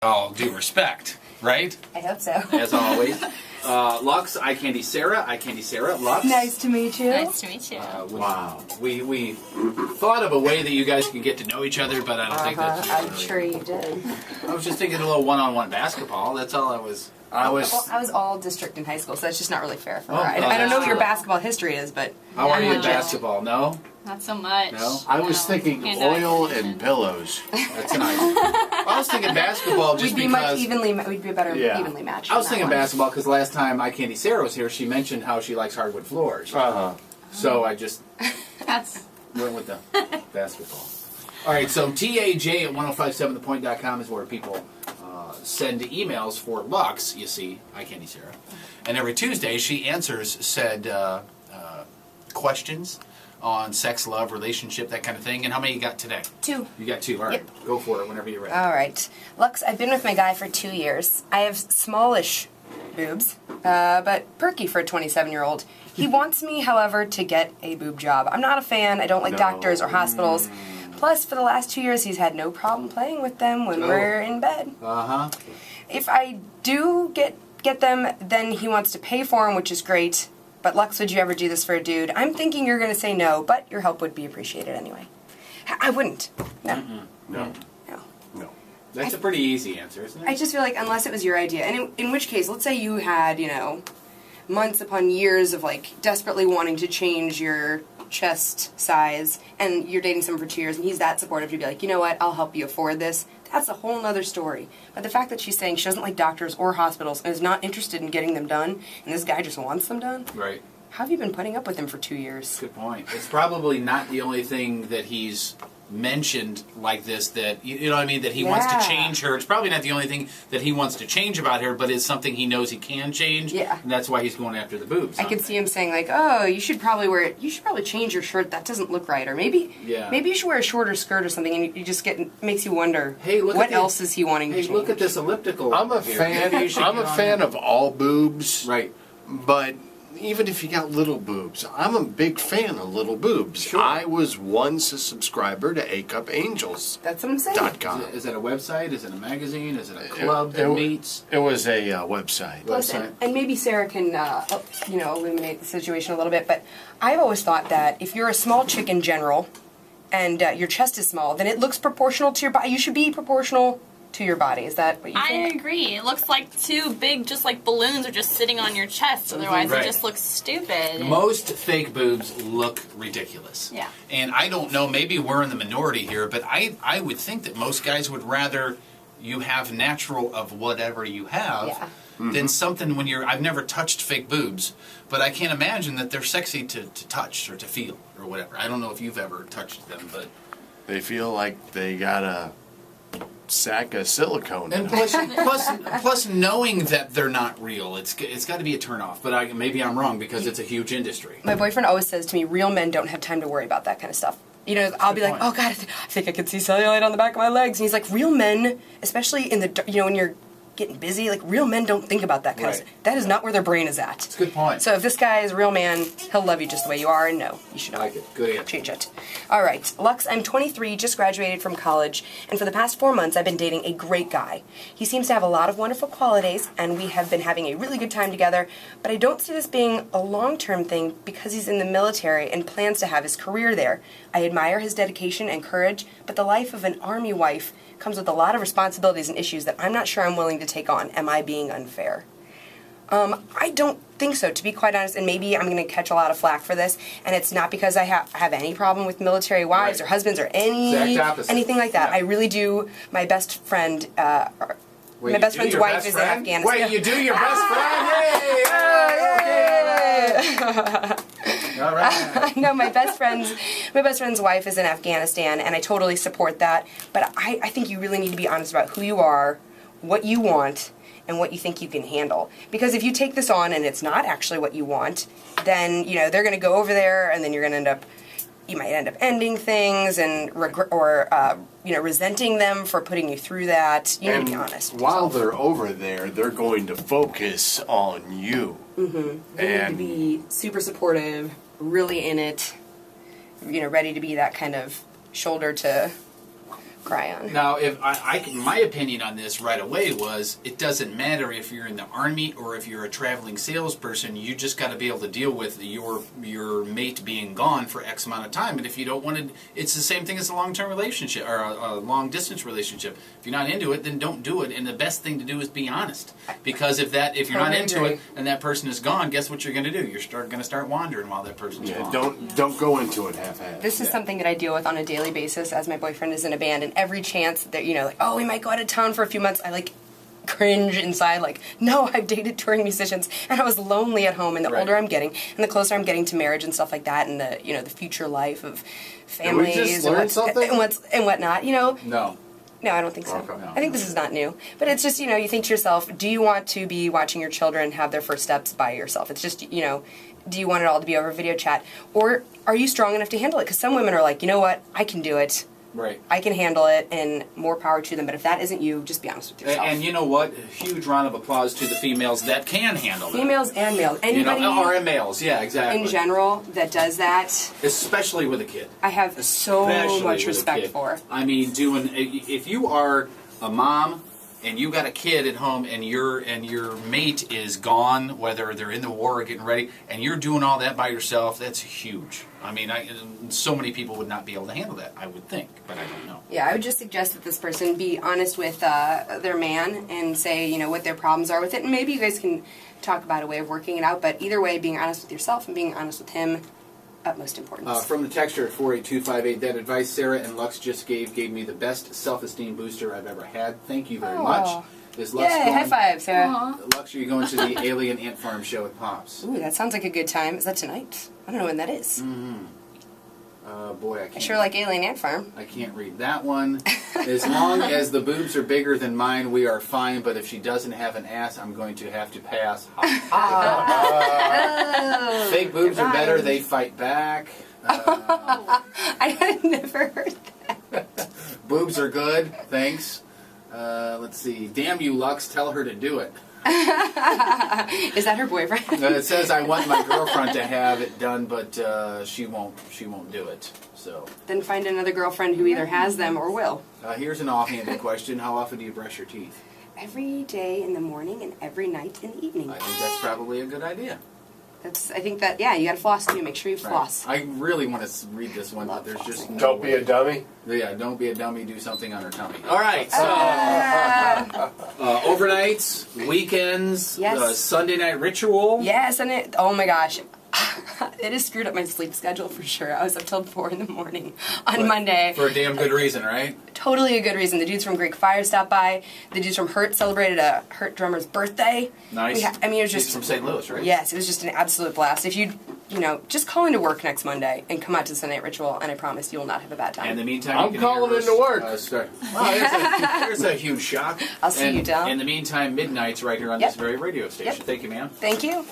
all due respect, right? I hope so. As always. Lux, eye candy Sarah, Lux. Nice to meet you. Nice to meet you. Wow. We thought of a way that you guys can get to know each other, but I don't think that's I'm really... sure you did. I was just thinking a little one-on-one basketball. That's all I was... I was all district in high school, so that's just not really fair for her. Oh, I don't know what that's your true. basketball history is, but How are you in legit. basketball? No? Not so much. No? I was thinking Can't oil imagine. and pillows. That's nice. I was thinking basketball just We'd be because... we'd be better Yeah. evenly matched. I was on that thinking one. basketball because last time eye candy Sarah was here, she mentioned how she likes hardwood floors. So I just That's went with the basketball. All right, so TAJ at 1057thepoint.com is where people send emails for Lux, you see, eye candy Sarah. And every Tuesday she answers said questions on sex, love, relationship, that kind of thing. And how many you got today? 2. You got 2. All right, Yep. go for it whenever you're ready. All right. Lux, I've been with my guy for 2 years. I have smallish boobs, but perky for a 27-year-old. He wants me, however, to get a boob job. I'm not a fan. I don't like doctors or hospitals. Plus, for the last 2 years, he's had no problem playing with them when we're in bed. Uh-huh. If I do get them, then he wants to pay for them, which is great. But Lux, would you ever do this for a dude? I'm thinking you're going to say no, but your help would be appreciated anyway. I wouldn't. No. No. No. No. That's a pretty easy answer, isn't it? I just feel like unless it was your idea, and in which case, let's say you had, months upon years of desperately wanting to change your chest size, and you're dating someone for 2 years, and he's that supportive, you'd be like, you know what, I'll help you afford this. That's a whole nother story. But the fact that she's saying she doesn't like doctors or hospitals and is not interested in getting them done, and this guy just wants them done, Right. how have you been putting up with him for 2 years? Good point. It's probably not the only thing that he's mentioned like this that, you know what I mean, that he wants to Yeah. change her. It's probably not the only thing that he wants to change about her, but it's something he knows he can change. Yeah. And that's why he's going after the boobs. I could see him saying oh, you should probably change your shirt, that doesn't look right, or maybe you should wear a shorter skirt or something, and you just makes you wonder, Hey, look what at else is he wanting to Hey, change? look at this elliptical. I'm a here. fan. Maybe you should I'm get a on fan that. of all boobs. Right. But even if you got little boobs, I'm a big fan of little boobs. Sure. I was once a subscriber to ACupAngels.com. That's what I'm saying. Is it a website? Is it a magazine? Is it a club that meets? It was a website. Plus, Website. and maybe Sarah can, illuminate the situation a little bit, but I've always thought that if you're a small chick in general, and your chest is small, then it looks proportional to your body. You should be proportional to your body. Is that what you I think? agree. It looks like 2 big, just like balloons are just sitting on your chest. Otherwise, Right. it just looks stupid. Most fake boobs look ridiculous. Yeah. And I don't know, maybe we're in the minority here, but I would think that most guys would rather you have natural of whatever you have Yeah. than something when I've never touched fake boobs, but I can't imagine that they're sexy to touch or to feel or whatever. I don't know if you've ever touched them, but... They feel like they got a sack of silicone. And plus knowing that they're not real, it's got to be a turnoff. But maybe I'm wrong because it's a huge industry. My boyfriend always says to me, real men don't have time to worry about that kind of stuff. I'll be like, point. oh God, I think I can see cellulite on the back of my legs. And he's like, real men, especially in the, when you're getting busy, real men don't think about that kind of Right. stuff. That is not where their brain is at. It's a good point. So if this guy is a real man, he'll love you just the way you are, and no, you should not. I like it. Good answer. Change it. All right, Lux, I'm 23, just graduated from college, and for the past 4 months, I've been dating a great guy. He seems to have a lot of wonderful qualities, and we have been having a really good time together, but I don't see this being a long-term thing because he's in the military and plans to have his career there. I admire his dedication and courage, but the life of an army wife comes with a lot of responsibilities and issues that I'm not sure I'm willing to take on. Am I being unfair? I don't think so, to be quite honest, and maybe I'm going to catch a lot of flack for this, and it's not because I have any problem with military wives Right. or husbands or Exact opposite. anything like that. Yeah. I really do. My best friend, Wait, my you best do friend's your wife best is friend? in Afghanistan. Wait, you do your best friend? Yay! All right. No, my best friend's wife is in Afghanistan, and I totally support that. But I think you really need to be honest about who you are, what you want, and what you think you can handle. Because if you take this on and it's not actually what you want, then they're going to go over there, and then you might end up ending things and resenting them for putting you through that. You need to be honest. with While yourself. they're over there, they're going to focus on you. Mm-hmm. They need to be super supportive, really in it, ready to be that kind of shoulder to cry on. Now, if my opinion on this right away was, it doesn't matter if you're in the Army or if you're a traveling salesperson. You just got to be able to deal with your mate being gone for X amount of time. And if you don't want to, it's the same thing as a long-term relationship or a long-distance relationship. If you're not into it, then don't do it. And the best thing to do is be honest. Because if you're not into it and that person is gone, guess what you're going to do? You're going to start wandering while that person's gone. Don't go into it half-assed. This is something that I deal with on a daily basis as my boyfriend is in a band, and every chance that, like, oh, we might go out of town for a few months, I, like, cringe inside, like, no, I've dated touring musicians, and I was lonely at home, and the older I'm getting, and the closer I'm getting to marriage and stuff like that, and the, the future life of families Did we just learn something? and whatnot, No. No, I don't think so. Okay. No. I think this is not new. But it's just, you think to yourself, do you want to be watching your children have their first steps by yourself? It's just, do you want it all to be over video chat? Or are you strong enough to handle it? Because some women are like, you know what, I can do it. Right. I can handle it, and more power to them. But if that isn't you, just be honest with yourself. And you know what? A huge round of applause to the females that can handle it. Females and males. Anybody or males, yeah, exactly. in general that does that, especially with a kid. I have so much respect for. I mean, if you are a mom and you got a kid at home and your mate is gone, whether they're in the war or getting ready, and you're doing all that by yourself, that's huge. I mean, so many people would not be able to handle that, I would think, but I don't know. Yeah, I would just suggest that this person be honest with their man and say, what their problems are with it, and maybe you guys can talk about a way of working it out, but either way, being honest with yourself and being honest with him, utmost importance. From the texture at 48258, that advice Sarah and Lux just gave me the best self-esteem booster I've ever had. Thank you very much. Is Lux Yay, high five, Sarah. Lux, are you going to the Alien Ant Farm show at Pops? Ooh, that sounds like a good time. Is that tonight? I don't know when that is. Boy, I can't. I sure like Alien Ant Farm. I can't read that one. As long as the boobs are bigger than mine, we are fine. But if she doesn't have an ass, I'm going to have to pass. Fake boobs are better. They fight back. I had never heard that. Boobs are good. Thanks. Let's see. Damn you, Lux. Tell her to do it. Is that her boyfriend? It says I want my girlfriend to have it done, but she won't do it. So then find another girlfriend who either has them or will. Here's an offhanded question: how often do you brush your teeth? Every day in the morning and every night in the evening. I think that's probably a good idea. I think that, you gotta floss too. Make sure you floss. I really want to read this one, but there's just no Don't be a dummy. Yeah, don't be a dummy. Do something on her tummy. All right, so overnights, weekends, yes. Sunday night ritual. Yes, and oh my gosh. It has screwed up my sleep schedule for sure. I was up till 4 in the morning on Monday. For a damn good reason, right? Totally a good reason. The dudes from Greek Fire stopped by. The dudes from Hurt celebrated a Hurt drummer's birthday. Nice. It was just... He's from St. Louis, right? Yes, it was just an absolute blast. If you just call into work next Monday and come out to the Sunday Night Ritual, and I promise you will not have a bad time. In the meantime, I'm calling into work. There's a huge shock. I'll see you, Dom. In the meantime, midnights right here on this very radio station. Yep. Thank you, ma'am. Thank you.